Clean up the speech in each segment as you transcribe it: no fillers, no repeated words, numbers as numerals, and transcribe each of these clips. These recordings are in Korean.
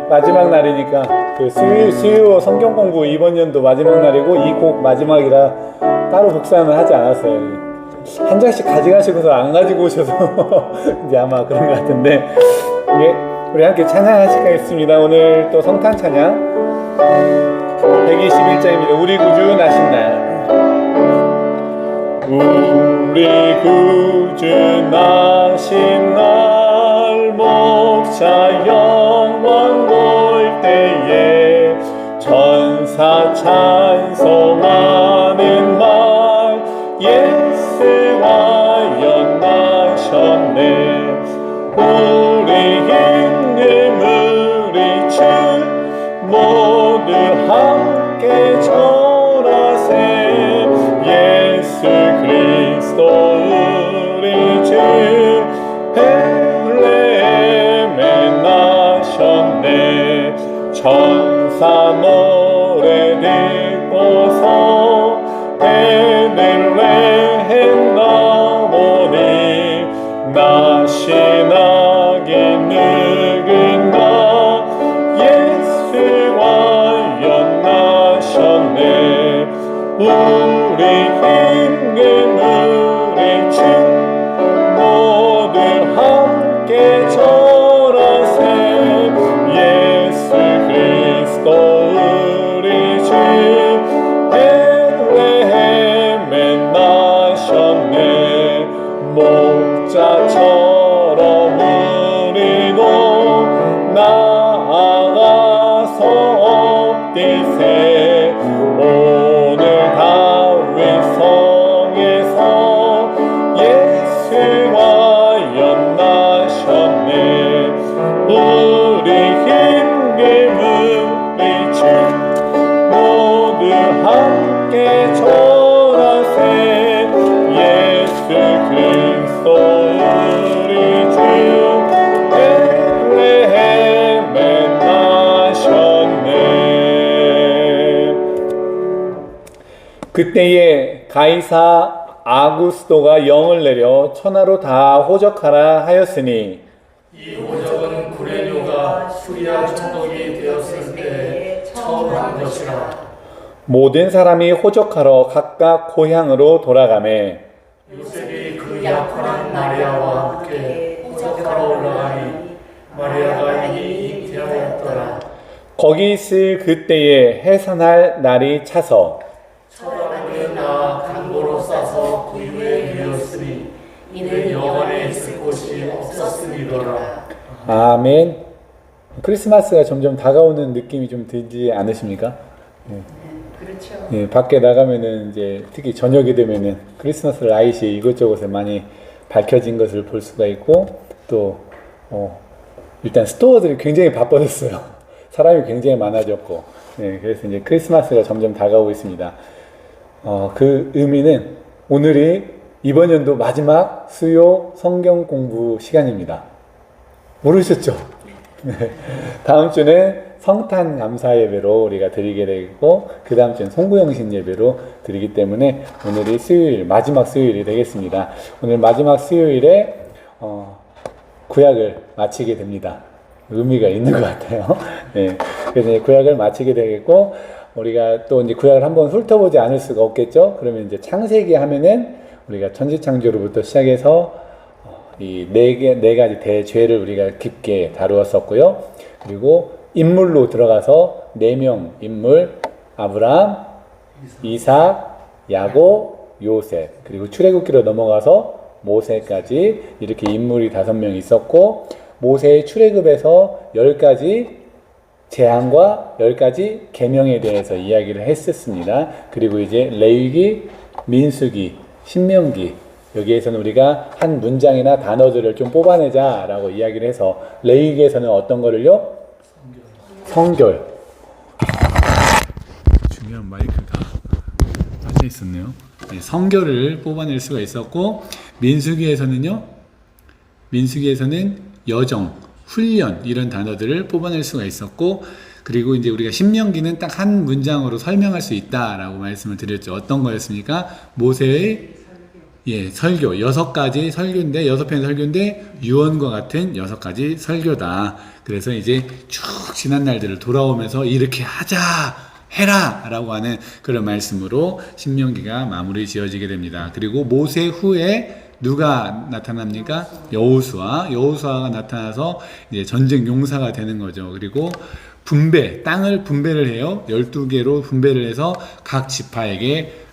마지막 날이니까 그 수요 성경 공부 이번 연도 마지막 날이고 이 곡 마지막이라 따로 복사는 하지 않았어요. 한 장씩 가져가시고서 안 가지고 오셔서 이제 아마 그런 것 같은데, 예, 우리 함께 찬양하시겠습니다. 오늘 또 성탄 찬양 121장입니다. 우리 구주 나신 날. 우리 구주 나신 날 목자 영광 볼 때에 천사 찬송하는 말 예수와 연나셨네. 우리 힘을 우리 주 모두 함께 절하세. 예수 그리스도 우리 주 베들레헴에 나셨네. 천사 노래 듣고서 베들레헴 가보니 나신 아기 누군가 예수와 연나셨네. 우리 힘은 우리 주 모두 함께 절하세. 예수 그리스도 우리 주 베들레헴에 나셨네. 목자처럼 우리도 나아가서 엎드세. 오늘 다윗 성에서 예수와 연나셨네. 우리 힘을 우리 주 모두 함께 절하세. 예수 그리스도 우리 주 베들레헴에 나셨네. 그때에 가이사 아구스도가 영을 내려 천하로 다 호적하라 하였으니, 이 호적은 구레뇨가 수리아 총독이 되었을 때 처음 한 것이라. 모든 사람이 호적하러 각각 고향으로 돌아가매 요셉이 그 약혼한 마리아와 함께 호적하러 올라가니 마리아가 이미 잉태하였더라. 거기 있을 그때에 해산할 날이 차서 첫아들은 낳아 간보로 싸서 구유에 누웠으니 이는 영안에 있을 곳이 없었음이더라. 아멘. 크리스마스가 점점 다가오는 느낌이 좀 들지 않으십니까? 그렇죠. 예, 밖에 나가면은 이제 특히 저녁이 되면은 크리스마스 라이트이 이것저것에 많이 밝혀진 것을 볼 수가 있고, 또 일단 스토어들이 굉장히 바빠졌어요. 사람이 굉장히 많아졌고, 예, 그래서 이제 크리스마스가 점점 다가오고 있습니다. 그 의미는 오늘이 이번 연도 마지막 수요 성경 공부 시간입니다. 모르셨죠? 다음 주는 성탄 감사 예배로 우리가 드리게 되고, 그 다음 주는 송구영신 예배로 드리기 때문에 오늘이 수요일, 마지막 수요일이 되겠습니다. 오늘 마지막 수요일에 구약을 마치게 됩니다. 의미가 있는 것 같아요. 네, 그래서 이제 구약을 마치게 되겠고, 우리가 또 이제 구약을 한번 훑어보지 않을 수가 없겠죠. 그러면 이제 창세기 하면은 우리가 천지창조로부터 시작해서 이 네 가지 대죄를 우리가 깊게 다루었었고요. 그리고 인물로 들어가서 4명 인물, 아브라함, 이삭, 야곱, 요셉, 그리고 출애굽기로 넘어가서 모세까지 이렇게 인물이 5명 있었고, 모세의 출애굽에서 10가지 재앙과 10가지 계명에 대해서 이야기를 했었습니다. 그리고 이제 레위기, 민수기, 신명기, 여기에서는 우리가 한 문장이나 단어들을 좀 뽑아내자라고 이야기를 해서, 레위기에서는 어떤 거를요? 성결. 중요한 마이크가 빠져 있었네요. 성결을 뽑아낼 수가 있었고, 민수기에서는요, 민수기에서는 여정, 훈련 이런 단어들을 뽑아낼 수가 있었고, 그리고 이제 우리가 신명기는 딱 한 문장으로 설명할 수 있다라고 말씀을 드렸죠. 어떤 거였습니까? 모세의 설교 6가지 설교인데, 6편 설교인데 유언과 같은 6가지 설교다. 그래서 이제 쭉 지난 날들을 돌아오면서 이렇게 하자 해라 라고 하는 그런 말씀으로 신명기가 마무리 지어지게 됩니다. 그리고 모세 후에 누가 나타납니까? 여호수아가 나타나서 이제 전쟁 용사가 되는 거죠. 그리고 땅을 분배를 해요. 12개로 분배를 해서 각 지파에게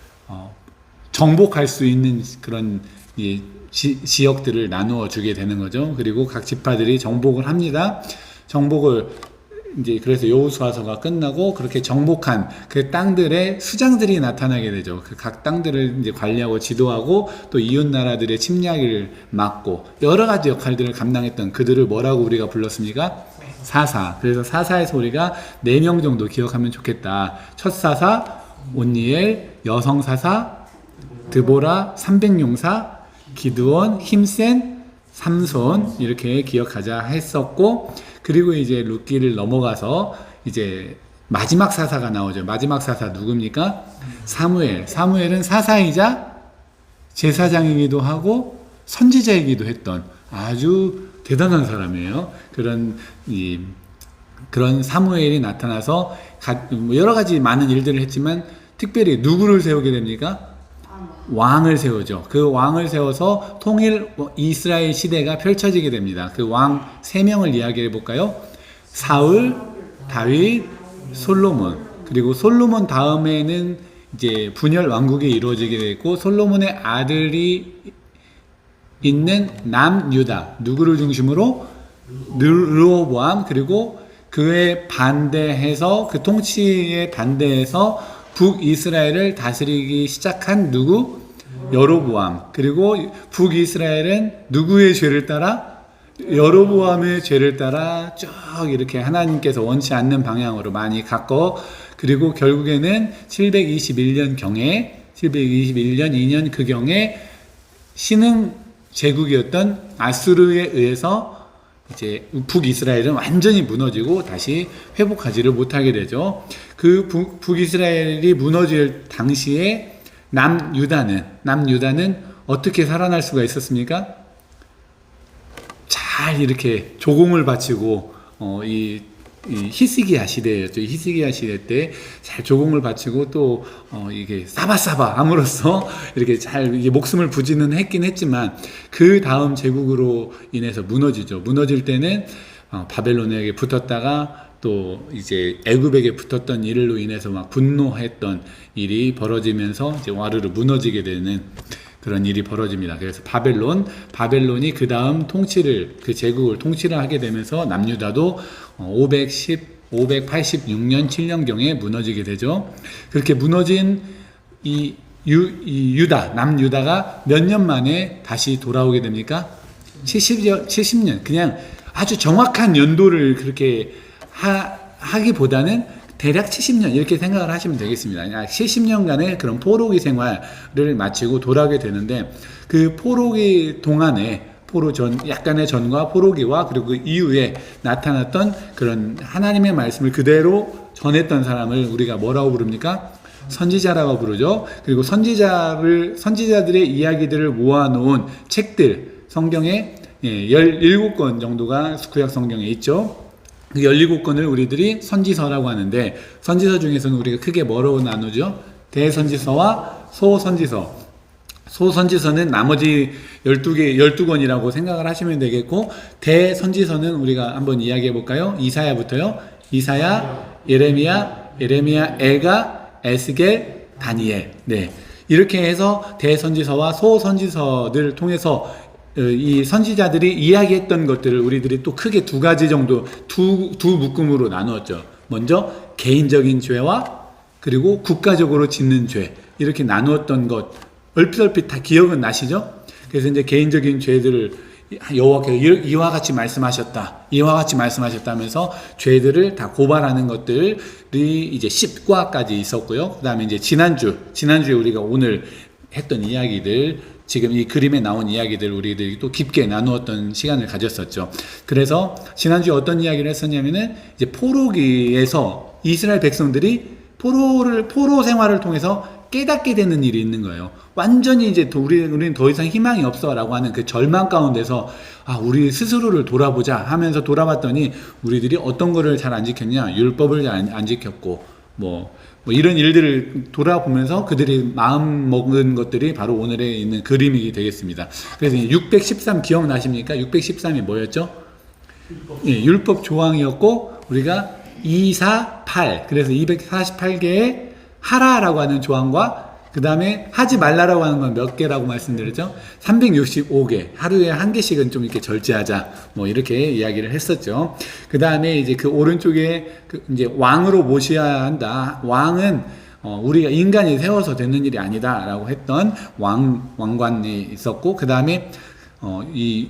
정복할 수 있는 그런 지역들을 나누어 주게 되는 거죠. 그리고 각 지파들이 정복을 합니다. 그래서 여호수아서가 끝나고 그렇게 정복한 그 땅들의 수장들이 나타나게 되죠. 그 각 땅들을 이제 관리하고 지도하고 또 이웃 나라들의 침략을 막고 여러 가지 역할들을 감당했던 그들을 뭐라고 우리가 불렀습니까? 사사. 그래서 사사에서 우리가 4명 정도 기억하면 좋겠다. 첫 사사, 온니엘, 여성 사사, 드보라, 300용사, 기드온, 힘센, 삼손 이렇게 기억하자 했었고, 그리고 이제 룻기를 넘어가서 이제 마지막 사사가 나오죠. 마지막 사사 누굽니까? 사무엘. 사무엘은 사사이자 제사장이기도 하고 선지자이기도 했던 아주 대단한 사람이에요. 그런 사무엘이 나타나서 여러 가지 많은 일들을 했지만 특별히 누구를 세우게 됩니까? 왕을 세우죠. 그 왕을 세워서 통일 이스라엘 시대가 펼쳐지게 됩니다. 그 왕 3명을 이야기해 볼까요? 사울, 다윗, 솔로몬. 그리고 솔로몬 다음에는 이제 분열 왕국이 이루어지게 됐고, 솔로몬의 아들이 있는 남유다. 누구를 중심으로? 르호보암. 그리고 그에 반대해서, 그 통치에 반대해서 북이스라엘을 다스리기 시작한 누구? 여로보암. 그리고 북이스라엘은 누구의 죄를 따라? 여로보암의 죄를 따라 쭉 이렇게 하나님께서 원치 않는 방향으로 많이 갔고, 그리고 결국에는 721년 2년 그 경에 신흥 제국이었던 아수르에 의해서 이제 북이스라엘은 완전히 무너지고 다시 회복하지를 못하게 되죠. 그 북이스라엘이 무너질 당시에 남유다는 어떻게 살아날 수가 있었습니까? 잘 이렇게 조공을 바치고 이 히스기야 시대였죠. 히스기야 시대 때 잘 조공을 바치고 또 이게 사바사바 함으로써 이렇게 잘 이게 목숨을 부지는 했지만 그 다음 제국으로 인해서 무너지죠. 무너질 때는 바벨론에게 붙었다가 또 이제 애굽에게 붙었던 일로 인해서 막 분노했던 일이 벌어지면서 이제 와르르 무너지게 되는 그런 일이 벌어집니다. 그래서 바벨론이 그 다음 그 제국을 통치를 하게 되면서 남유다도 586년 7년경에 무너지게 되죠. 그렇게 무너진 남유다가 몇 년 만에 다시 돌아오게 됩니까? 70년. 그냥 아주 정확한 연도를 그렇게 하기보다는 대략 70년 이렇게 생각을 하시면 되겠습니다. 70년간의 그런 포로기 생활을 마치고 돌아오게 되는데, 그 포로기 동안에 약간의 전과 포로기와 그리고 그 이후에 나타났던 그런 하나님의 말씀을 그대로 전했던 사람을 우리가 뭐라고 부릅니까? 선지자라고 부르죠. 그리고 선지자들의 이야기들을 모아놓은 책들, 성경에 17권 정도가 구약 성경에 있죠. 그 17권을 우리들이 선지서라고 하는데, 선지서 중에서는 우리가 크게 뭐로 나누죠? 대선지서와 소선지서. 소선지서는 나머지 12권이라고 생각을 하시면 되겠고, 대선지서는 우리가 한번 이야기해 볼까요? 이사야부터요. 이사야, 예레미야, 에가, 에스겔, 다니엘. 네. 이렇게 해서 대선지서와 소선지서들을 통해서 이 선지자들이 이야기했던 것들을 우리들이 또 크게 2가지 정도, 두 묶음으로 나누었죠. 먼저 개인적인 죄와 그리고 국가적으로 짓는 죄, 이렇게 나누었던 것 얼핏 다 기억은 나시죠? 그래서 이제 개인적인 죄들을 여호와께서 이와 같이 말씀하셨다 하면서 죄들을 다 고발하는 것들이 이제 10과까지 있었고요. 그 다음에 이제 지난주에 우리가 오늘 했던 이야기들, 지금 이 그림에 나온 이야기들 우리들이 또 깊게 나누었던 시간을 가졌었죠. 그래서 지난주에 어떤 이야기를 했었냐면은 이제 포로기에서 이스라엘 백성들이 포로 생활을 통해서 깨닫게 되는 일이 있는 거예요. 완전히 이제 우리는 더 이상 희망이 없어라고 하는 그 절망 가운데서 우리 스스로를 돌아보자 하면서 돌아봤더니 우리들이 어떤 거를 잘 안 지켰냐, 율법을 잘 안 지켰고 뭐 이런 일들을 돌아보면서 그들이 마음 먹은 것들이 바로 오늘에 있는 그림이 되겠습니다. 그래서 613 기억나십니까? 613이 뭐였죠? 율법 조항이었고 우리가 248 그래서 248개의 하라라고 하는 조항과 그 다음에 하지 말라라고 하는 건 몇 개라고 말씀드렸죠? 365개. 하루에 한 개씩은 좀 이렇게 절제하자. 뭐 이렇게 이야기를 했었죠. 그 다음에 이제 그 오른쪽에 이제 왕으로 모셔야 한다. 왕은 우리가 인간이 세워서 되는 일이 아니다라고 했던 왕관이 있었고, 그 다음에 이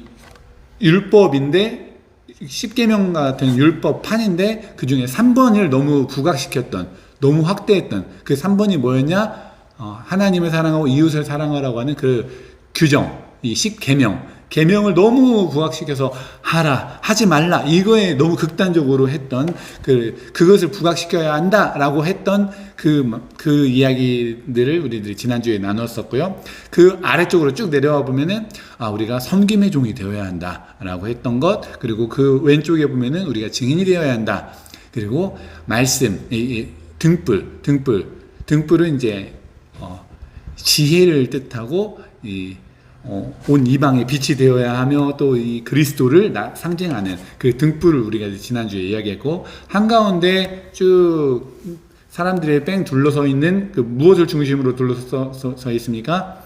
율법인데 10계명 같은 율법판인데 그 중에 3번을 너무 부각시켰던, 너무 확대했던 그 3번이 뭐였냐? 하나님을 사랑하고 이웃을 사랑하라고 하는 그 규정, 이 10계명을 너무 부각시켜서 하지 말라 이거에 너무 극단적으로 했던 그것을 부각시켜야 한다라고 했던 그 이야기들을 우리들이 지난주에 나눴었고요. 그 아래쪽으로 쭉 내려와 보면은 우리가 섬김의 종이 되어야 한다라고 했던 것, 그리고 그 왼쪽에 보면은 우리가 증인이 되어야 한다. 그리고 말씀, 등불은 이제 지혜를 뜻하고 온 이방의 빛이 되어야 하며 또 이 그리스도를 상징하는 그 등불을 우리가 지난주에 이야기했고, 한가운데 쭉 사람들의 뺑 둘러서 있는 그 무엇을 중심으로 둘러서 있습니까?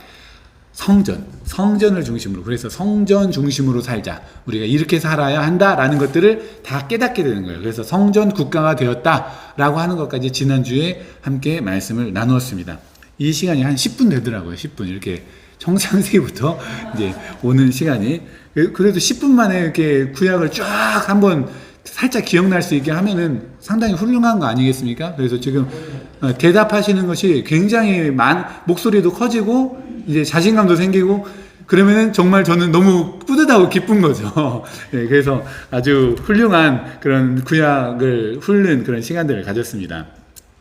성전을 중심으로. 그래서 성전 중심으로 살자. 우리가 이렇게 살아야 한다라는 것들을 다 깨닫게 되는 거예요. 그래서 성전 국가가 되었다라고 하는 것까지 지난주에 함께 말씀을 나누었습니다. 이 시간이 한 10분 되더라고요. 10분. 이렇게 청창세기부터 이제 오는 시간이. 그래도 10분 만에 이렇게 구약을 쫙 한번 살짝 기억날 수 있게 하면은 상당히 훌륭한 거 아니겠습니까? 그래서 지금 대답하시는 것이 굉장히 목소리도 커지고 이제 자신감도 생기고 그러면은 정말 저는 너무 뿌듯하고 기쁜 거죠. 네, 그래서 아주 훌륭한 그런 구약을 훑는 그런 시간들을 가졌습니다.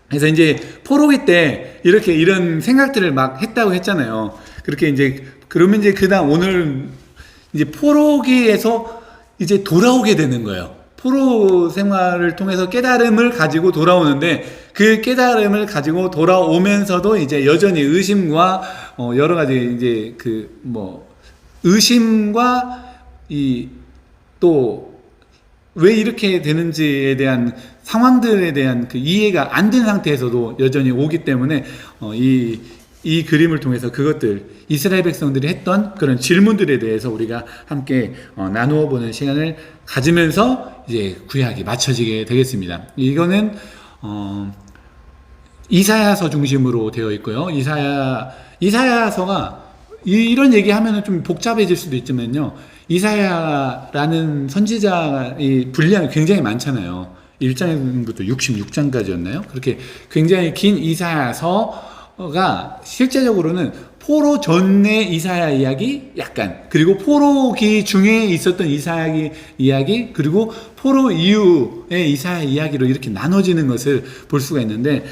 그래서 이제 포로기 때 이런 생각들을 막 했다고 했잖아요. 그렇게 이제 그러면 이제 그다음 오늘 이제 포로기에서 이제 돌아오게 되는 거예요. 포로 생활을 통해서 깨달음을 가지고 돌아오는데 그 깨달음을 가지고 돌아오면서도 이제 여전히 의심과 여러 가지 이제 의심과 또 왜 이렇게 되는지에 대한 상황들에 대한 그 이해가 안 된 상태에서도 여전히 오기 때문에 이 그림을 통해서 그것들 이스라엘 백성들이 했던 그런 질문들에 대해서 우리가 함께 나누어 보는 시간을 가지면서 이제 구약이 맞춰지게 되겠습니다. 이거는 이사야서 중심으로 되어 있고요. 이사야서가 이런 얘기하면은 좀 복잡해질 수도 있지만요. 이사야라는 선지자의 분량이 굉장히 많잖아요. 1장부터 66장까지였나요? 그렇게 굉장히 긴 이사야서가 실제적으로는 포로 전의 이사야 이야기 약간, 그리고 포로기 중에 있었던 이사야 이야기, 그리고 포로 이후의 이사야 이야기로 이렇게 나눠지는 것을 볼 수가 있는데,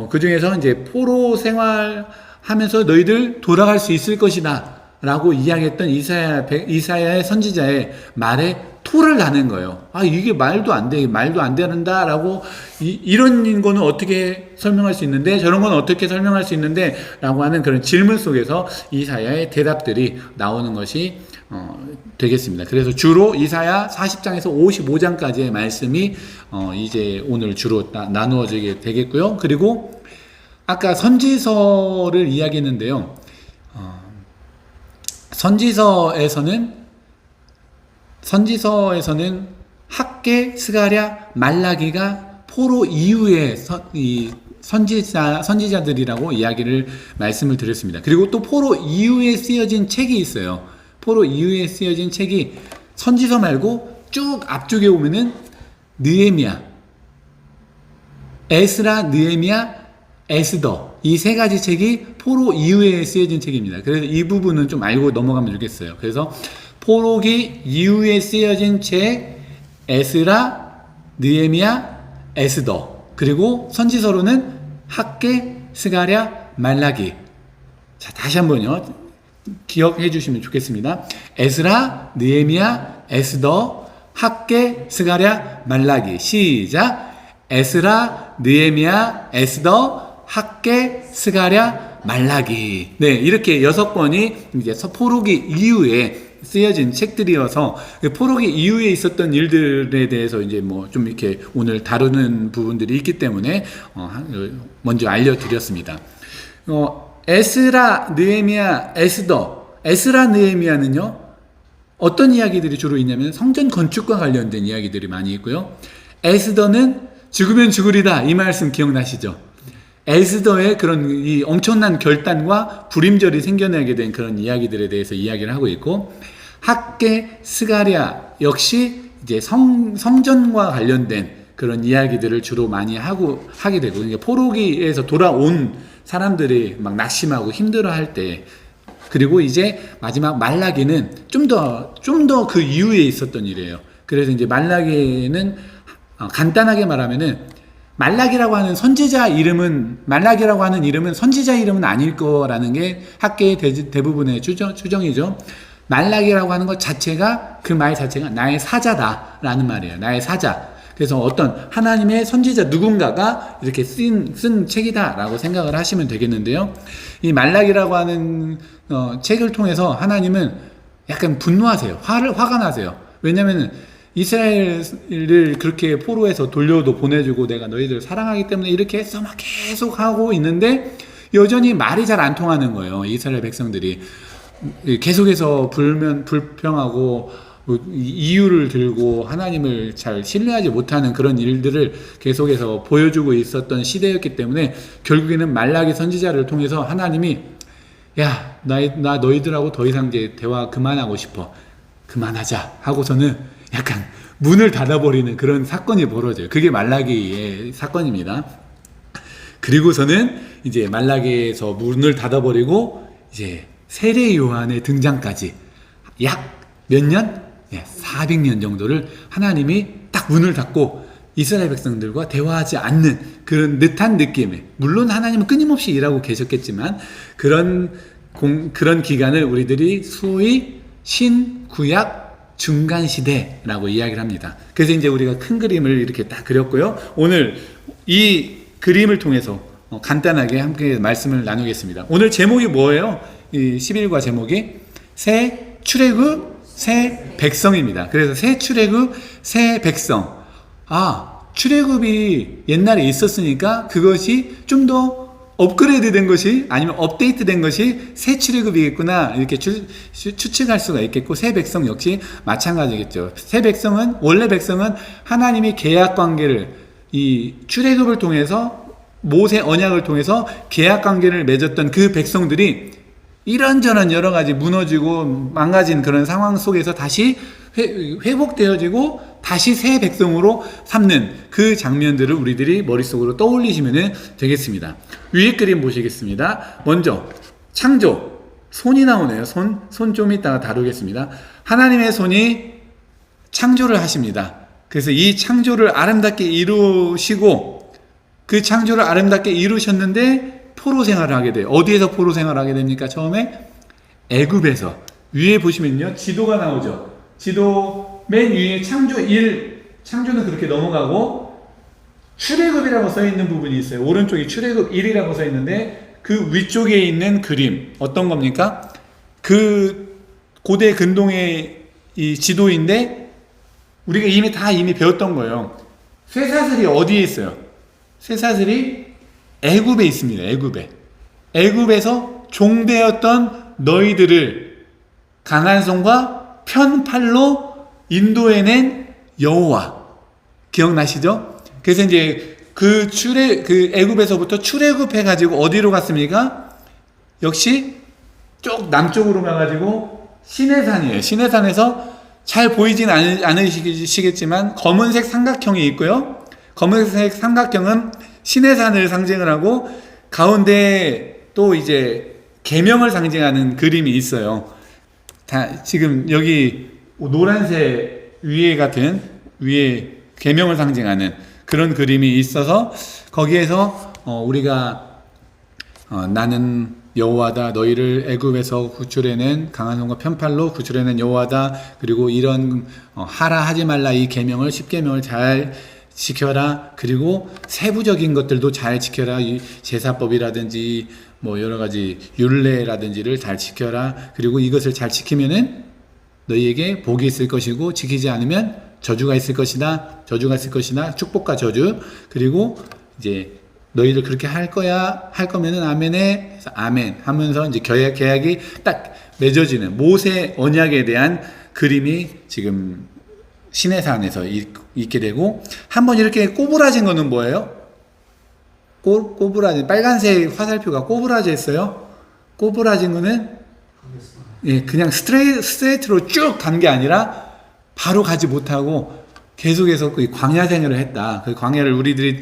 그 중에서 이제 포로 생활하면서 너희들 돌아갈 수 있을 것이다 라고 이야기했던 이사야의 선지자의 말에 토를 나는 거예요. 이게 말도 안 된다 라고, 이런 거는 어떻게 설명할 수 있는데, 저런 건 어떻게 설명할 수 있는데 라고 하는 그런 질문 속에서 이사야의 대답들이 나오는 것이 되겠습니다. 그래서 주로 이사야 40장에서 55장까지의 말씀이 이제 오늘 주로 나누어지게 되겠고요. 그리고 아까 선지서를 이야기했는데요. 선지서에서는 학개, 스가랴, 말라기가 포로 이후의 선지자들이라고 말씀을 드렸습니다. 그리고 또 포로 이후에 쓰여진 책이 있어요. 포로 이후에 쓰여진 책이 선지서 말고 쭉 앞쪽에 오면은 느헤미야, 에스라, 느헤미야, 에스더, 이 세 가지 책이 포로 이후에 쓰여진 책입니다. 그래서 이 부분은 좀 알고 넘어가면 좋겠어요. 그래서 포로기 이후에 쓰여진 책, 에스라, 느헤미야, 에스더, 그리고 선지서로는 학개, 스가랴, 말라기. 자, 다시 한번요. 기억해 주시면 좋겠습니다. 에스라, 느헤미야, 에스더, 학개, 스가랴, 말라기. 시작. 에스라, 느헤미야, 에스더, 학개, 스가랴, 말라기. 네, 이렇게 6권이 이제 포로기 이후에 쓰여진 책들이어서 포로기 이후에 있었던 일들에 대해서 이제 뭐 좀 이렇게 오늘 다루는 부분들이 있기 때문에 먼저 알려드렸습니다. 에스라, 느헤미야, 에스더. 에스라, 느헤미야는요, 어떤 이야기들이 주로 있냐면 성전 건축과 관련된 이야기들이 많이 있고요. 에스더는 죽으면 죽으리다, 이 말씀 기억나시죠? 에스더의 그런 이 엄청난 결단과 불임절이 생겨나게 된 그런 이야기들에 대해서 이야기를 하고 있고, 학개, 스가랴 역시 이제 성전과 관련된 그런 이야기들을 주로 많이 하게 되고, 그러니까 포로기에서 돌아온 사람들이 막 낙심하고 힘들어할 때, 그리고 이제 마지막 말라기는 좀 더 그 이후에 있었던 일이에요. 그래서 이제 말라기는 간단하게 말하면은 말라기라고 하는 말라기라고 하는 이름은 선지자 이름은 아닐 거라는 게 학계의 대부분의 추정이죠. 말라기라고 하는 것 자체가, 그 말 자체가 나의 사자다라는 말이에요. 나의 사자. 그래서 어떤 하나님의 선지자 누군가가 이렇게 쓴 책이다라고 생각을 하시면 되겠는데요. 이 말라기라고 하는 책을 통해서 하나님은 약간 분노하세요. 화가 나세요. 왜냐면은 이스라엘을 그렇게 포로에서 돌려도 보내주고 내가 너희들 사랑하기 때문에 이렇게 해서 막 계속 하고 있는데 여전히 말이 잘 안 통하는 거예요. 이스라엘 백성들이 계속해서 불평하고 이유를 들고 하나님을 잘 신뢰하지 못하는 그런 일들을 계속해서 보여주고 있었던 시대였기 때문에 결국에는 말라기 선지자를 통해서 하나님이 야, 나 너희들하고 더 이상 이제 대화 그만하고 싶어. 그만하자 하고서는 약간 문을 닫아버리는 그런 사건이 벌어져요. 그게 말라기의 사건입니다. 그리고서는 이제 말라기에서 문을 닫아버리고 이제 세례 요한의 등장까지 약 몇 년? 400년 정도를 하나님이 딱 문을 닫고 이스라엘 백성들과 대화하지 않는 그런 듯한 느낌에, 물론 하나님은 끊임없이 일하고 계셨겠지만 그런 기간을 우리들이 소위 신구약 중간시대라고 이야기를 합니다. 그래서 이제 우리가 큰 그림을 이렇게 딱 그렸고요. 오늘 이 그림을 통해서 간단하게 함께 말씀을 나누겠습니다. 오늘 제목이 뭐예요? 이 11과 제목이 새 출애굽 새 백성입니다. 그래서 새 출애굽 새 백성. 출애굽이 옛날에 있었으니까 그것이 좀 더 업그레이드 된 것이, 아니면 업데이트 된 것이 새 출애굽이겠구나, 이렇게 추측할 수가 있겠고, 새 백성 역시 마찬가지겠죠. 새 백성은, 원래 백성은 하나님이 계약 관계를, 이 출애굽을 통해서, 모세 언약을 통해서 계약 관계를 맺었던 그 백성들이 이런저런 여러 가지 무너지고 망가진 그런 상황 속에서 다시 회복되어지고 다시 새 백성으로 삼는 그 장면들을 우리들이 머릿속으로 떠올리시면 되겠습니다. 위에 그림 보시겠습니다. 먼저 창조, 손이 나오네요. 손 좀 이따가 다루겠습니다. 하나님의 손이 창조를 하십니다. 그래서 이 창조를 아름답게 이루시고, 그 창조를 아름답게 이루셨는데 포로 생활을 하게 돼요. 어디에서 포로 생활을 하게 됩니까? 처음에 애굽에서. 위에 보시면요, 지도가 나오죠. 지도 맨 위에 창조는 그렇게 넘어가고 출애굽이라고 써 있는 부분이 있어요. 오른쪽이 출애굽 1이라고 써 있는데 그 위쪽에 있는 그림 어떤 겁니까? 그 고대 근동의 이 지도인데 우리가 이미 배웠던 거예요. 쇠사슬이 어디에 있어요? 쇠사슬이 애굽에 있습니다. 애굽에서 종되었던 너희들을 강한 손과 편팔로 인도해낸 여호와. 기억나시죠? 그래서 이제 그 애굽에서부터 출애굽해 가지고 어디로 갔습니까? 역시 쪽 남쪽으로 가가지고 시내산이에요. 시내산에서 잘 보이진 않으시겠지만 검은색 삼각형이 있고요. 검은색 삼각형은 시내산을 상징을 하고 가운데 또 이제 계명을 상징하는 그림이 있어요. 지금 여기 노란색 위에 계명을 상징하는 그런 그림이 있어서 거기에서 우리가 나는 여호와다 너희를 애굽에서 구출해낸 강한 손과 편팔로 구출해낸 여호와다. 그리고 이런 하라 하지 말라 이 계명을 10계명을 잘 지켜라. 그리고 세부적인 것들도 잘 지켜라. 이 제사법이라든지 뭐 여러 가지 율례라든지를 잘 지켜라. 그리고 이것을 잘 지키면은 너희에게 복이 있을 것이고 지키지 않으면 저주가 있을 것이다. 저주가 있을 것이다. 축복과 저주. 그리고 이제 너희들 그렇게 할 거야. 할 거면은 아멘에. 그래서 아멘 하면서 이제 계약이 딱 맺어지는 모세 언약에 대한 그림이 지금 시내산에서 있게 되고, 한번 이렇게 꼬부라진 거는 뭐예요? 꼬부라진 빨간색 화살표가 꼬부라져 있어요. 꼬부라진 거는 그냥 스트레이트로 쭉 간 게 아니라 바로 가지 못하고 계속해서 그 광야 생활을 했다. 그 광야를 우리들이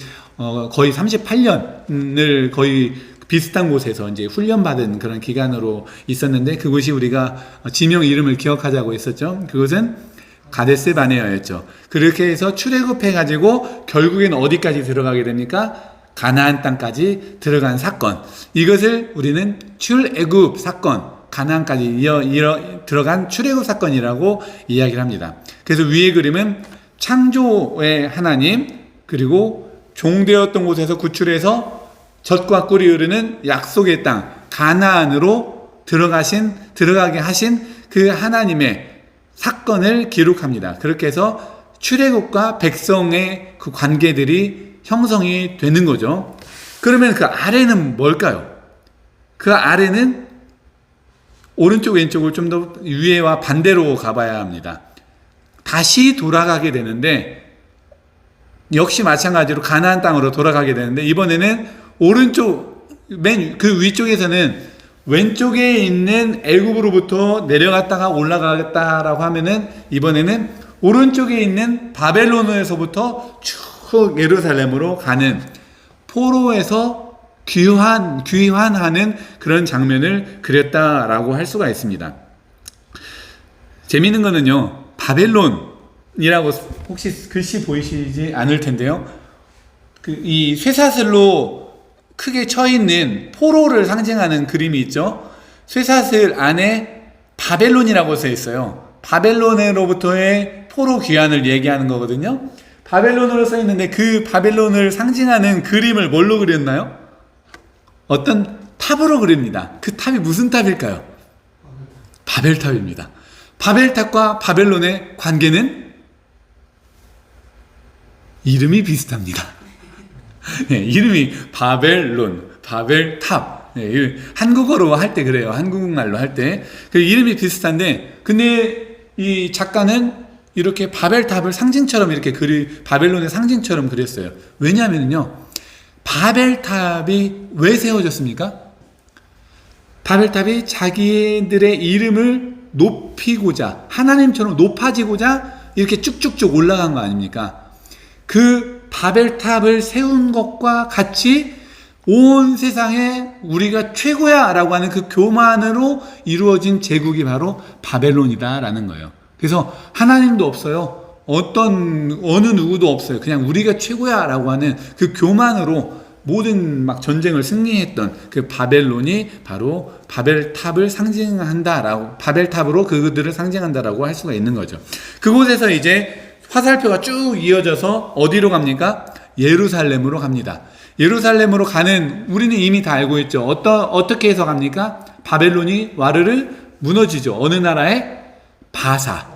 거의 38년을 거의 비슷한 곳에서 이제 훈련받은 그런 기간으로 있었는데, 그곳이 우리가 지명 이름을 기억하자고 했었죠. 그것은 가데스 바네아였죠. 그렇게 해서 출애굽해가지고 결국엔 어디까지 들어가게 됩니까? 가나안 땅까지 들어간 사건. 이것을 우리는 출애굽 사건, 가나안까지 들어간 출애굽 사건이라고 이야기를 합니다. 그래서 위의 그림은 창조의 하나님, 그리고 종되었던 곳에서 구출해서 젖과 꿀이 흐르는 약속의 땅 가나안으로 들어가게 하신 그 하나님의 사건을 기록합니다. 그렇게 해서 출애굽과 백성의 그 관계들이 형성이 되는 거죠. 그러면 그 아래는 뭘까요? 그 아래는 오른쪽 왼쪽을 좀 더 위에와 반대로 가봐야 합니다. 다시 돌아가게 되는데, 역시 마찬가지로 가나안 땅으로 돌아가게 되는데, 이번에는 오른쪽 맨 그 위쪽에서는 왼쪽에 있는 애굽으로부터 내려갔다가 올라갔다라고 하면은, 이번에는 오른쪽에 있는 바벨론에서부터 쭉 예루살렘으로 가는, 포로에서 귀환하는 그런 장면을 그렸다라고 할 수가 있습니다. 재미있는 거는요, 바벨론이라고 혹시 글씨 보이시지 않을 텐데요, 이 쇠사슬로 크게 쳐 있는 포로를 상징하는 그림이 있죠. 쇠사슬 안에 바벨론이라고 써 있어요. 바벨론으로부터의 포로 귀환을 얘기하는 거거든요. 바벨론으로 써 있는데 그 바벨론을 상징하는 그림을 뭘로 그렸나요? 어떤 탑으로 그립니다. 그 탑이 무슨 탑일까요? 바벨탑입니다. 바벨탑과 바벨론의 관계는 이름이 비슷합니다. 네, 이름이 바벨론, 바벨탑. 네, 한국어로 할 때 그래요. 한국말로 할 때. 그 이름이 비슷한데, 근데 이 작가는 이렇게 바벨탑을 상징처럼 이렇게 바벨론의 상징처럼 그렸어요. 왜냐하면요, 바벨탑이 왜 세워졌습니까? 바벨탑이 자기들의 이름을 높이고자, 하나님처럼 높아지고자 이렇게 쭉쭉쭉 올라간 거 아닙니까? 그 바벨탑을 세운 것과 같이 온 세상에 우리가 최고야 라고 하는 그 교만으로 이루어진 제국이 바로 바벨론이다 라는 거예요. 그래서 하나님도 없어요. 어느 누구도 없어요. 그냥 우리가 최고야 라고 하는 그 교만으로 모든 막 전쟁을 승리했던 그 바벨론이 바로 바벨탑을 상징한다라고, 바벨탑으로 그들을 상징한다라고 할 수가 있는 거죠. 그곳에서 이제 화살표가 쭉 이어져서 어디로 갑니까? 예루살렘으로 갑니다. 예루살렘으로 가는, 우리는 이미 다 알고 있죠. 어떻게 해서 갑니까? 바벨론이 와르르 무너지죠. 어느 나라에? 바사,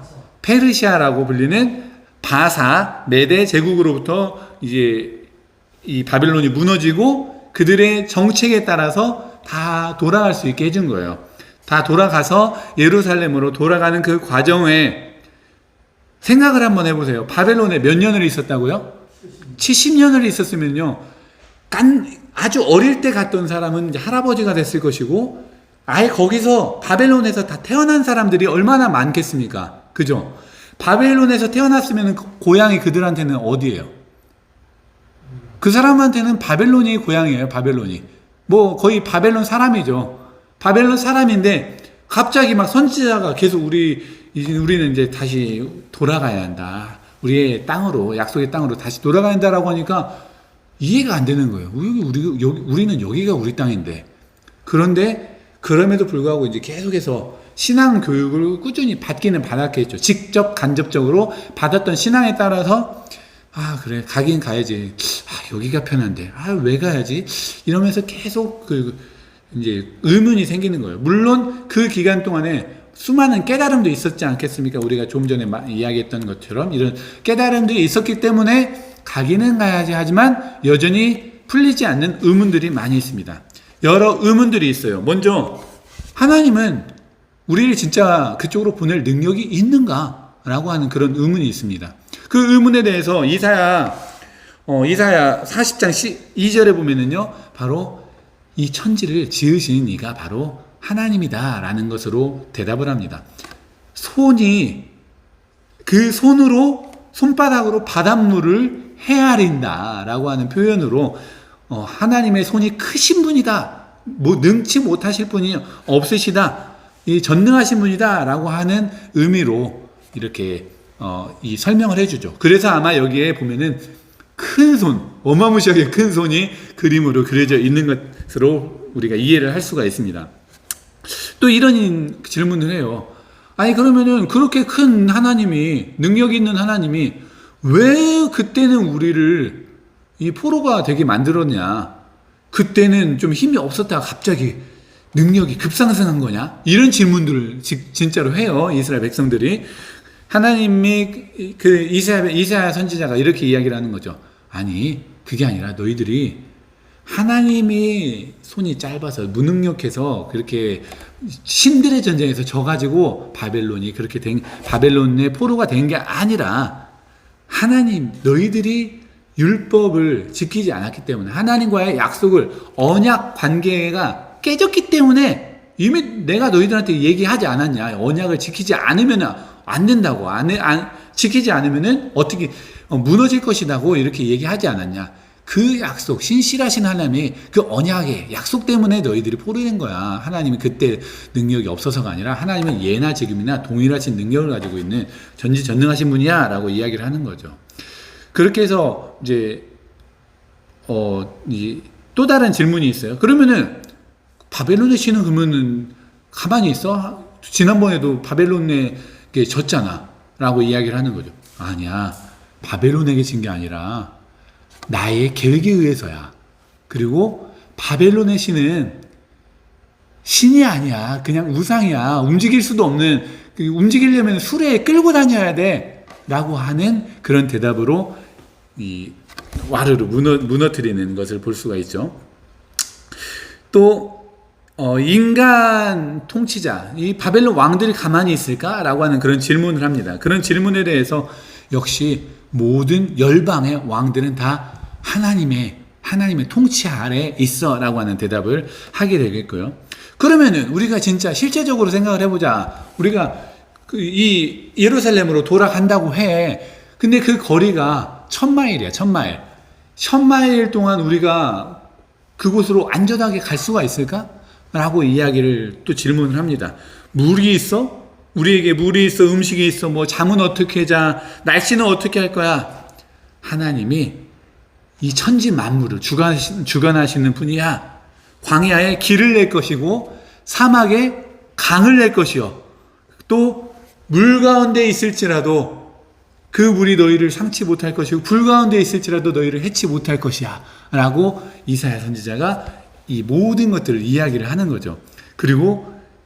페르시아라고 불리는 바사 메대 제국으로부터 이제 이 바벨론이 무너지고 그들의 정책에 따라서 다 돌아갈 수 있게 해준 거예요. 다 돌아가서 예루살렘으로 돌아가는 그 과정에 생각을 한번 해보세요. 바벨론에 몇 년을 있었다고요? 70년을 있었으면요, 아주 어릴 때 갔던 사람은 이제 할아버지가 됐을 것이고, 아예 거기서 바벨론에서 다 태어난 사람들이 얼마나 많겠습니까? 그죠? 바벨론에서 태어났으면 고향이 그들한테는 어디예요? 그 사람한테는 바벨론이 고향이에요. 바벨론이 뭐 거의 바벨론 사람이죠. 바벨론 사람인데 갑자기 막 선지자가 계속 우리는 이제 다시 돌아가야 한다, 우리의 땅으로, 약속의 땅으로 다시 돌아가야 한다라고 하니까 이해가 안 되는 거예요. 우리는 여기가 우리 땅인데 그런데 그럼에도 불구하고 이제 계속해서 신앙 교육을 꾸준히 받기는 받았겠죠. 직접 간접적으로 받았던 신앙에 따라서 아 그래 가긴 가야지. 아 여기가 편한데 아 왜 가야지? 이러면서 계속 이제 의문이 생기는 거예요. 물론 그 기간 동안에 수많은 깨달음도 있었지 않겠습니까? 우리가 좀 전에 이야기했던 것처럼 이런 깨달음들이 있었기 때문에 가기는 가야지 하지만 여전히 풀리지 않는 의문들이 많이 있습니다. 여러 의문들이 있어요. 먼저 하나님은 우리를 진짜 그쪽으로 보낼 능력이 있는가? 라고 하는 그런 의문이 있습니다. 그 의문에 대해서 이사야 40장 2절에 보면은요, 바로 이 천지를 지으신 이가 바로 하나님이다 라는 것으로 대답을 합니다. 그 손으로 손바닥으로 바닷물을 헤아린다 라고 하는 표현으로 하나님의 손이 크신 분이다, 능치 못하실 분이 없으시다, 이 전능하신 분이다 라고 하는 의미로 이렇게 이 설명을 해주죠. 그래서 아마 여기에 보면은 큰 손, 어마무시하게 큰 손이 그림으로 그려져 있는 것으로 우리가 이해를 할 수가 있습니다. 또 이런 질문을 해요. 아니 그러면은 그렇게 큰 하나님이, 능력 있는 하나님이 왜 그때는 우리를 이 포로가 되게 만들었냐? 그때는 좀 힘이 없었다가 갑자기 능력이 급상승한 거냐? 이런 질문들을 진짜로 해요. 이스라엘 백성들이. 하나님이 이사야 선지자가 이렇게 이야기를 하는 거죠. 아니 그게 아니라 너희들이 하나님이 손이 짧아서 무능력해서 그렇게 신들의 전쟁에서 져가지고 바벨론의 포로가 된 게 아니라 하나님 너희들이 율법을 지키지 않았기 때문에, 하나님과의 약속을, 언약 관계가 깨졌기 때문에 이미 내가 너희들한테 얘기하지 않았냐? 언약을 지키지 않으면 안 된다고, 지키지 않으면은 어떻게 무너질 것이라고 이렇게 얘기하지 않았냐? 그 약속, 신실하신 하나님이 그 언약의 약속 때문에 너희들이 포로된 거야. 하나님이 그때 능력이 없어서가 아니라 하나님은 예나 지금이나 동일하신 능력을 가지고 있는 전지전능하신 분이야 라고 이야기를 하는 거죠. 그렇게 해서 이제 또 다른 질문이 있어요. 그러면은 바벨론의 신은 그러면은 가만히 있어? 지난번에도 바벨론에게 졌잖아 라고 이야기를 하는 거죠. 아니야, 바벨론에게 진 게 아니라 나의 계획에 의해서야. 그리고 바벨론의 신은 신이 아니야, 그냥 우상이야. 움직일 수도 없는, 움직이려면 수레에 끌고 다녀야 돼 라고 하는 그런 대답으로 이 와르르 무너뜨리는 것을 볼 수가 있죠. 또 인간 통치자, 이 바벨론 왕들이 가만히 있을까라고 하는 그런 질문을 합니다. 그런 질문에 대해서 역시 모든 열방의 왕들은 다 하나님의 통치 아래 있어라고 하는 대답을 하게 되겠고요. 그러면은 우리가 진짜 실제적으로 생각을 해보자. 우리가 이 예루살렘으로 돌아간다고 해. 근데 그 거리가 1000마일이야, 1000마일. 1000마일 동안 우리가 그곳으로 안전하게 갈 수가 있을까? 라고 이야기를 또 질문을 합니다. 물이 있어? 우리에게 물이 있어, 음식이 있어, 뭐 잠은 어떻게 자, 날씨는 어떻게 할 거야? 하나님이 이 천지 만물을 주관하시는 분이야. 광야에 길을 낼 것이고 사막에 강을 낼 것이요, 또 물 가운데 있을지라도 그 물이 너희를 상치 못할 것이고 불 가운데 있을지라도 너희를 해치 못할 것이야 라고 이사야 선지자가 이 모든 것들을 이야기를 하는 거죠.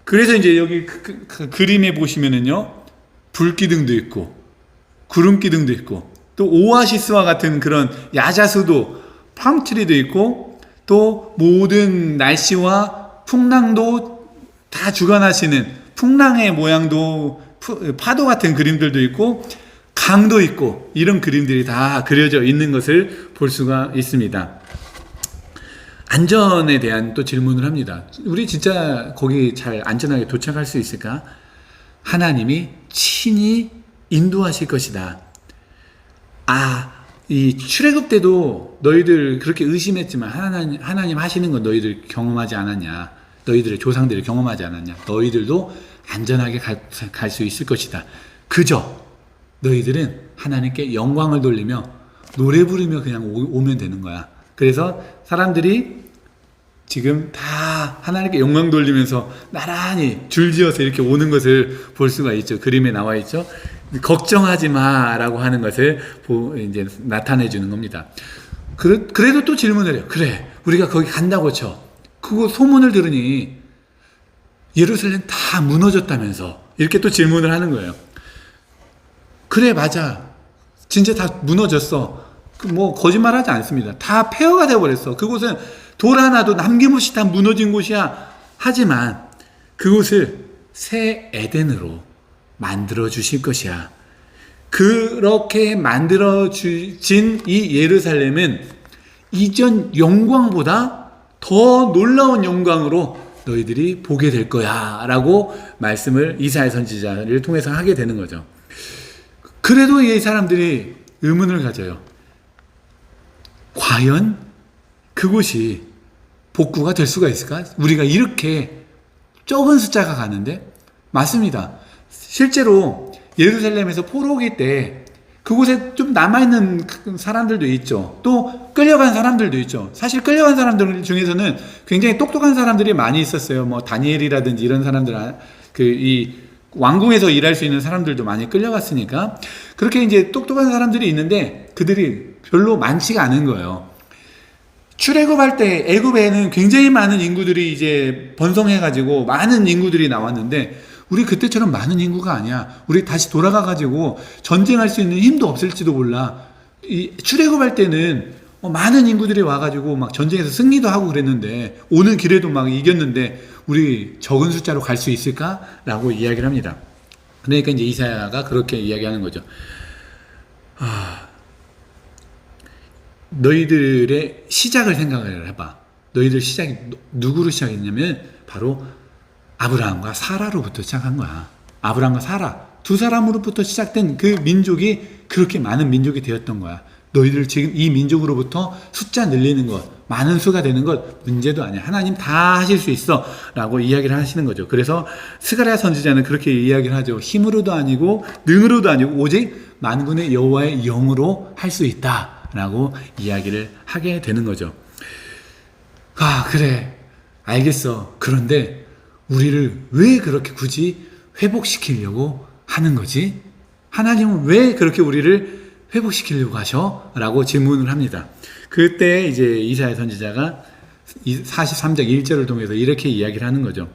그래서 이제 여기 그 그림에 보시면은요, 불기둥도 있고 구름기둥도 있고 또 오아시스와 같은 그런 야자수도, 팜트리도 있고 또 모든 날씨와 풍랑도 다 주관하시는 풍랑의 모양도, 파도 같은 그림들도 있고 강도 있고, 이런 그림들이 다 그려져 있는 것을 볼 수가 있습니다. 안전에 대한 또 질문을 합니다. 우리 진짜 거기 잘 안전하게 도착할 수 있을까? 하나님이 친히 인도하실 것이다. 이 출애굽 때도 너희들 그렇게 의심했지만 하나님 하시는 건 너희들 경험하지 않았냐? 너희들의 조상들이 경험하지 않았냐? 너희들도 안전하게 갈 수 있을 것이다. 그저 너희들은 하나님께 영광을 돌리며 노래 부르며 그냥 오면 되는 거야. 그래서 사람들이 지금 다 하나님께 영광 돌리면서 나란히 줄지어서 이렇게 오는 것을 볼 수가 있죠. 그림에 나와 있죠. 걱정하지 마라고 하는 것을 이제 나타내 주는 겁니다. 그래도 또 질문을 해요. 그래, 우리가 거기 간다고 쳐. 그거 소문을 들으니 예루살렘 다 무너졌다면서 이렇게 또 질문을 하는 거예요. 그래, 맞아. 진짜 다 무너졌어. 뭐 거짓말하지 않습니다. 다 폐허가 되어버렸어. 그곳은 돌 하나도 남김없이 다 무너진 곳이야. 하지만 그곳을 새 에덴으로 만들어 주실 것이야. 그렇게 만들어 주신 이 예루살렘은 이전 영광보다 더 놀라운 영광으로 너희들이 보게 될 거야 라고 말씀을 이사야 선지자를 통해서 하게 되는 거죠. 그래도 이 사람들이 의문을 가져요. 과연 그곳이 복구가 될 수가 있을까? 우리가 이렇게 적은 숫자가 가는데? 맞습니다. 실제로 예루살렘에서 포로기 때 그곳에 좀 남아있는 사람들도 있죠. 또 끌려간 사람들도 있죠. 사실 끌려간 사람들 중에서는 굉장히 똑똑한 사람들이 많이 있었어요. 뭐 다니엘이라든지 이런 사람들, 이 왕궁에서 일할 수 있는 사람들도 많이 끌려갔으니까 그렇게 이제 똑똑한 사람들이 있는데 그들이 별로 많지가 않은 거예요. 출애굽할 때 애굽에는 굉장히 많은 인구들이 이제 번성해가지고 많은 인구들이 나왔는데 우리 그때처럼 많은 인구가 아니야. 우리 다시 돌아가가지고 전쟁할 수 있는 힘도 없을지도 몰라. 이 출애굽할 때는 많은 인구들이 와가지고 막 전쟁에서 승리도 하고 그랬는데 오는 길에도 막 이겼는데 우리 적은 숫자로 갈 수 있을까? 라고 이야기를 합니다. 그러니까 이제 이사야가 그렇게 이야기하는 거죠. 너희들의 시작을 생각을 해봐. 너희들 시작이 누구로 시작했냐면 바로 아브라함과 사라로부터 시작한 거야. 아브라함과 사라 두 사람으로부터 시작된 그 민족이 그렇게 많은 민족이 되었던 거야. 너희들 지금 이 민족으로부터 숫자 늘리는 것, 많은 수가 되는 것 문제도 아니야. 하나님 다 하실 수 있어 라고 이야기를 하시는 거죠. 그래서 스가랴 선지자는 그렇게 이야기를 하죠. 힘으로도 아니고 능으로도 아니고 오직 만군의 여호와의 영으로 할 수 있다 라고 이야기를 하게 되는 거죠. 그래, 알겠어. 그런데 우리를 왜 그렇게 굳이 회복시키려고 하는 거지? 하나님은 왜 그렇게 우리를 회복시키려고 하셔? 라고 질문을 합니다. 그때 이제 이사야 선지자가 43장 1절을 통해서 이렇게 이야기를 하는 거죠.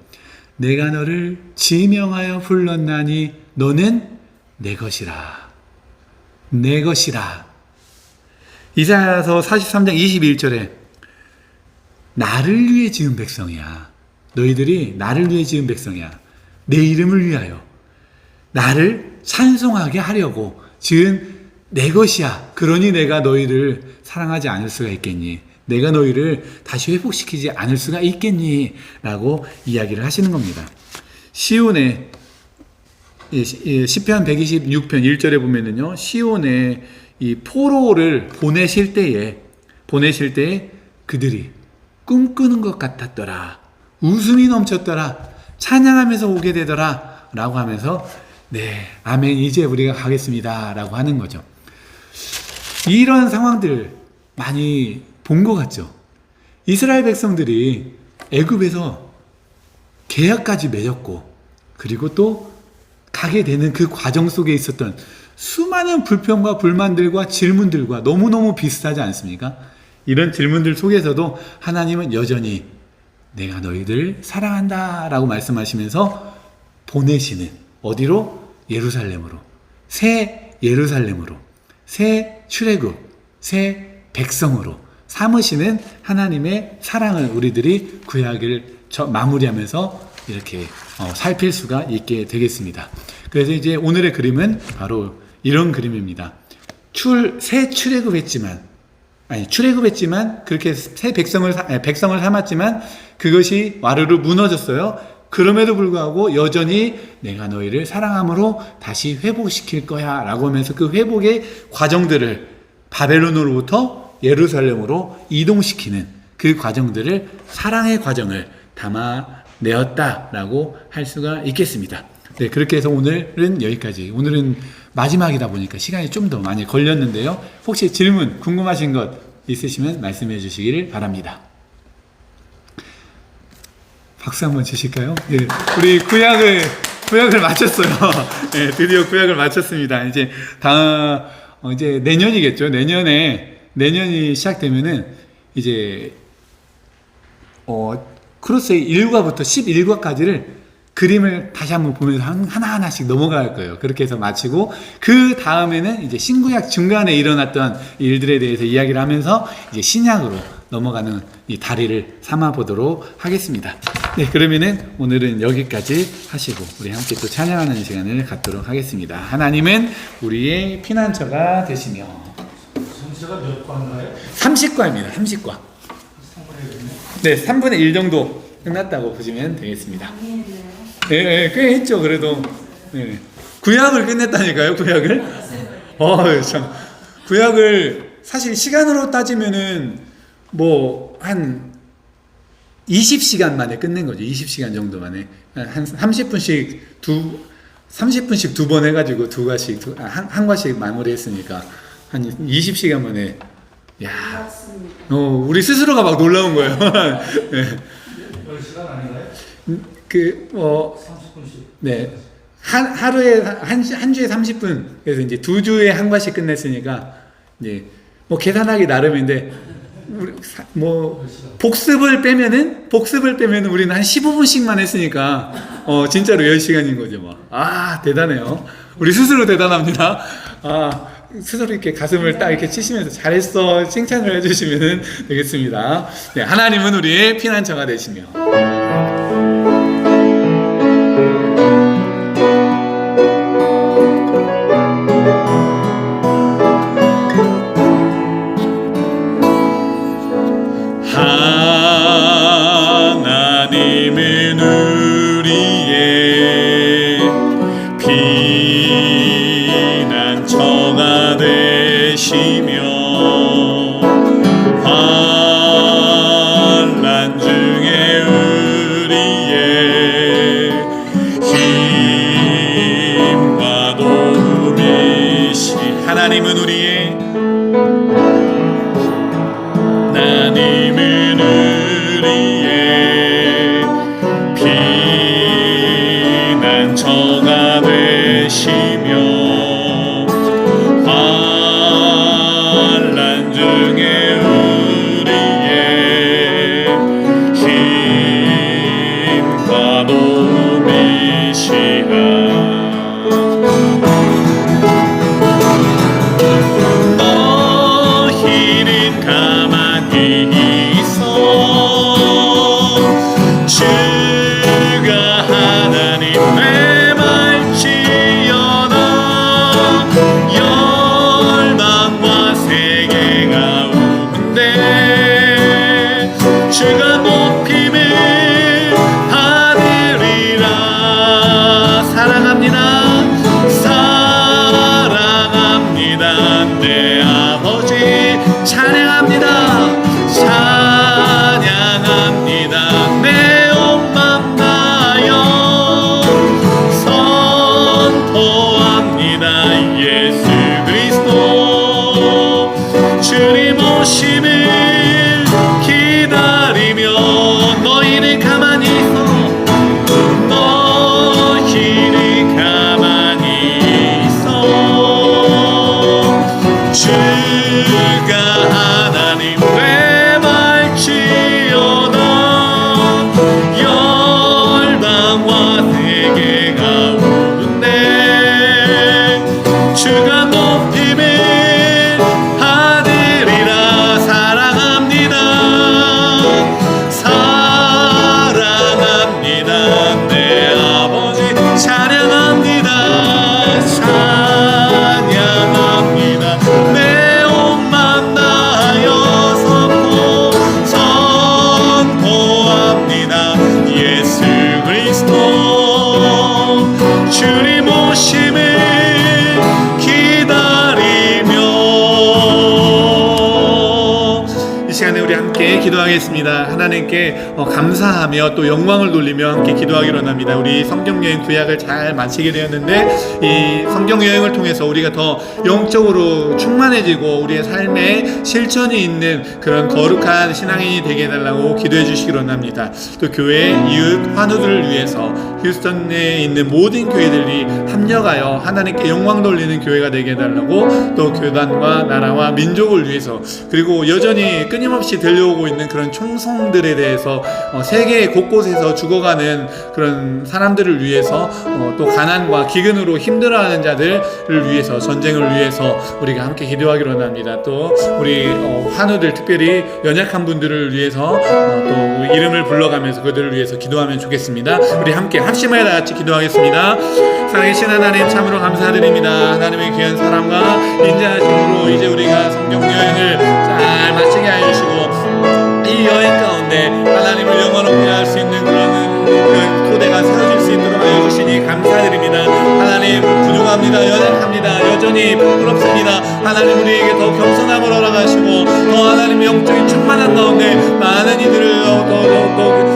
내가 너를 지명하여 불렀나니 너는 내 것이라. 내 것이라. 이사야서 43장 21절에 나를 위해 지은 백성이야. 너희들이 나를 위해 지은 백성이야. 내 이름을 위하여 나를 찬송하게 하려고 지은 내 것이야. 그러니 내가 너희를 사랑하지 않을 수가 있겠니? 내가 너희를 다시 회복시키지 않을 수가 있겠니? 라고 이야기를 하시는 겁니다. 시온에 시편 126편 1절에 보면은요, 시온에 이 포로를 보내실 때에 그들이 꿈꾸는 것 같았더라. 웃음이 넘쳤더라. 찬양하면서 오게 되더라. 라고 하면서 네, 아멘, 이제 우리가 가겠습니다. 라고 하는 거죠. 이런 상황들 많이 본 것 같죠. 이스라엘 백성들이 애굽에서 계약까지 맺었고 그리고 또 가게 되는 그 과정 속에 있었던 수많은 불평과 불만들과 질문들과 너무너무 비슷하지 않습니까? 이런 질문들 속에서도 하나님은 여전히 내가 너희들 사랑한다 라고 말씀하시면서 보내시는 어디로? 예루살렘으로, 새 예루살렘으로, 새 출애굽, 새 백성으로 삼으시는 하나님의 사랑을 우리들이 구약을 마무리하면서 이렇게 살필 수가 있게 되겠습니다. 그래서 이제 오늘의 그림은 바로 이런 그림입니다. 새 출애굽했지만 그렇게 새 백성을 삼았지만 그것이 와르르 무너졌어요. 그럼에도 불구하고 여전히 내가 너희를 사랑함으로 다시 회복시킬 거야 라고 하면서 그 회복의 과정들을 바벨론으로부터 예루살렘으로 이동시키는 그 과정들을 사랑의 과정을 담아내었다라고 할 수가 있겠습니다. 네, 그렇게 해서 오늘은 여기까지. 오늘은 마지막이다 보니까 시간이 좀 더 많이 걸렸는데요. 혹시 질문 궁금하신 것 있으시면 말씀해 주시기를 바랍니다. 박수 한번 주실까요? 네, 우리 구약을 마쳤어요. 네, 드디어 구약을 마쳤습니다. 이제 이제 내년이겠죠. 내년이 시작되면은 이제 크로스의 1과부터 11과까지를 그림을 다시 한번 보면서 하나하나씩 넘어갈 거예요. 그렇게 해서 마치고 그 다음에는 이제 신구약 중간에 일어났던 일들에 대해서 이야기를 하면서 이제 신약으로 넘어가는 이 다리를 삼아 보도록 하겠습니다. 네, 그러면은 오늘은 여기까지 하시고 우리 함께 또 찬양하는 시간을 갖도록 하겠습니다. 하나님은 우리의 피난처가 되시며. 전체가 몇 과인가요? 30과입니다. 30과. 네, 3분의 1 정도 끝났다고 보시면 되겠습니다. 네, 꽤 했죠. 그래도 네. 구약을 끝냈다니까요. 구약을. 참. 구약을 사실 시간으로 따지면은 뭐 한 20시간 만에 끝낸 거죠. 20시간 정도 만에 한 30분씩 두 번 해가지고 한 과씩 마무리했으니까 한 20시간 만에. 야, 우리 스스로가 막 놀라운 거예요. 네. 10시간 아닌가요? 30분씩. 네. 하루에 한 주에 30분. 그래서 이제 2주에 한 과씩 끝냈으니까 이제 뭐 계산하기 나름인데 우리 복습을 빼면은 우리는 한 15분씩만 했으니까 진짜로 10시간인 거죠, 뭐. 대단해요. 우리 스스로 대단합니다. 스스로 이렇게 가슴을 딱 이렇게 치시면서 잘했어 칭찬을 해주시면 되겠습니다. 네, 하나님은 우리의 피난처가 되시며. 하나님은 우리의 피난처가 되시며 환난 중에 우리의 힘과 도움이시. 하나님은 우리의 함께 기도하겠습니다. 하나님께 감사하며 또 영광을 돌리며 함께 기도하기로 합니다. 우리 성경여행 구약을 잘 마치게 되었는데 이 성경여행을 통해서 우리가 더 영적으로 충만해지고 우리의 삶에 실천이 있는 그런 거룩한 신앙인이 되게 해달라고 기도해 주시기로 합니다. 또 교회 이웃 환우들을 위해서 휴스턴에 있는 모든 교회들이 합력하여 하나님께 영광 돌리는 교회가 되게 해달라고, 또 교단과 나라와 민족을 위해서, 그리고 여전히 끊임없이 들려오고 있는 그런 총성들에 대해서 세계 곳곳에서 죽어가는 그런 사람들을 위해서, 또 가난과 기근으로 힘들어하는 자들을 위해서, 전쟁을 위해서 우리가 함께 기도하기로 합니다. 또 우리 환우들, 특별히 연약한 분들을 위해서 또 우리 이름을 불러가면서 그들을 위해서 기도하면 좋겠습니다. 우리 함께 합심하여 다 같이 기도하겠습니다. 살아계신 하나님, 참으로 감사드립니다. 하나님의 귀한 사랑과 인자하심으로 이제 우리가 성경 여행을 잘 마치게 해주시고, 이 여행 가운데 하나님을 영원하게 할 수 있는 그런 토대가 세워질 수 있도록 하여 주시니 감사드립니다. 하나님, 부족합니다. 연약합니다. 여전히 부끄럽습니다. 하나님, 우리에게 더 겸손함을 허락하시고 더 하나님 영적인 충만한 가운데 많은 이들을 돕고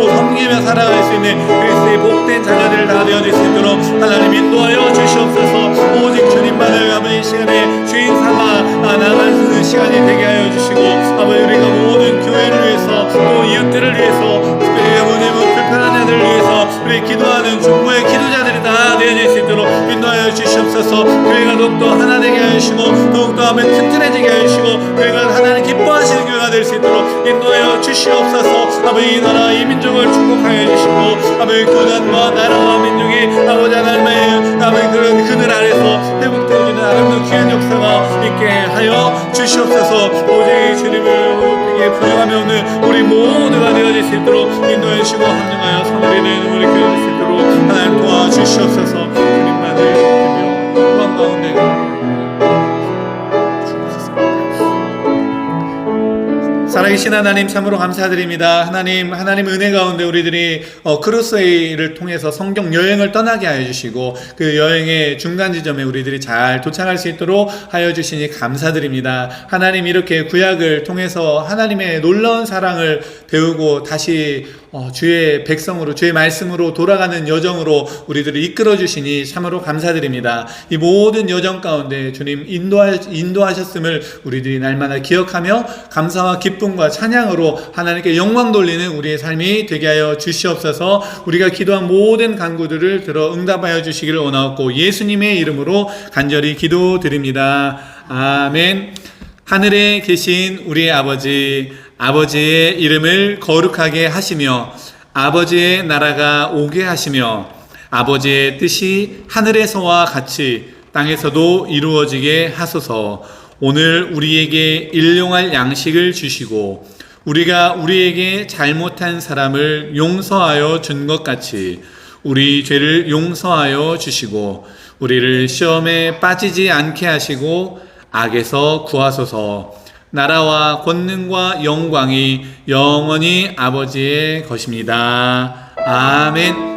섬기며 살아갈 수 있는 그리스도의 복된 자녀들 다 되어질 수 있도록 하나님 인도하여 주시옵소서. 오직 주님만을 아버지 이 시간에 주인 삼아 나아갈 수 있는 시간이 되게 하여 주시고, 아버지 우리가 모든 교회를 위해서 또 이웃들을 위해서, 특별히 아버지 불편한 자들을 위해서 우리 기도하는 중보의 기도자들이 다 되어질 수 있도록 인도하여 주시옵소서. 교회가 더욱더 하나 되게 하시고 더욱더 하면 튼튼해지게 하시고 교회가 하나님 기뻐하시는 교회가 될 수 있도록 인도하여 주시옵소서. 아버지 이 나라 이 민족을 축복하여 주시고, 아버지 교단과 나라와 민족이 아버지 하나님의 아버지 그런 그늘 아래서 회복되어지는 아름다운 귀한 역사가 있게 하여 주시옵소서. 오직 주님을 부정하며 없는 우리 모두가 되어질 수 있도록 인도해 주시고 합력하여 선물이는 우리 교회 될 수 있도록 하나님 도와주시옵소서. 주님만을 기쁘며 영광 가운데 살아계신 하나님, 참으로 감사드립니다. 하나님 은혜 가운데 우리들이 크루세이를 통해서 성경 여행을 떠나게 하여 주시고 그 여행의 중간 지점에 우리들이 잘 도착할 수 있도록 하여 주시니 감사드립니다. 하나님, 이렇게 구약을 통해서 하나님의 놀라운 사랑을 배우고 다시 주의 백성으로, 주의 말씀으로 돌아가는 여정으로 우리들을 이끌어 주시니 참으로 감사드립니다. 이 모든 여정 가운데 주님 인도하셨음을 우리들이 날마다 기억하며 감사와 기쁨과 찬양으로 하나님께 영광 돌리는 우리의 삶이 되게 하여 주시옵소서. 우리가 기도한 모든 간구들을 들어 응답하여 주시기를 원하옵고 예수님의 이름으로 간절히 기도드립니다. 아멘. 하늘에 계신 우리의 아버지의 이름을 거룩하게 하시며 아버지의 나라가 오게 하시며 아버지의 뜻이 하늘에서와 같이 땅에서도 이루어지게 하소서. 오늘 우리에게 일용할 양식을 주시고 우리가 우리에게 잘못한 사람을 용서하여 준 것 같이 우리 죄를 용서하여 주시고 우리를 시험에 빠지지 않게 하시고 악에서 구하소서. 나라와 권능과 영광이 영원히 아버지의 것입니다. 아멘.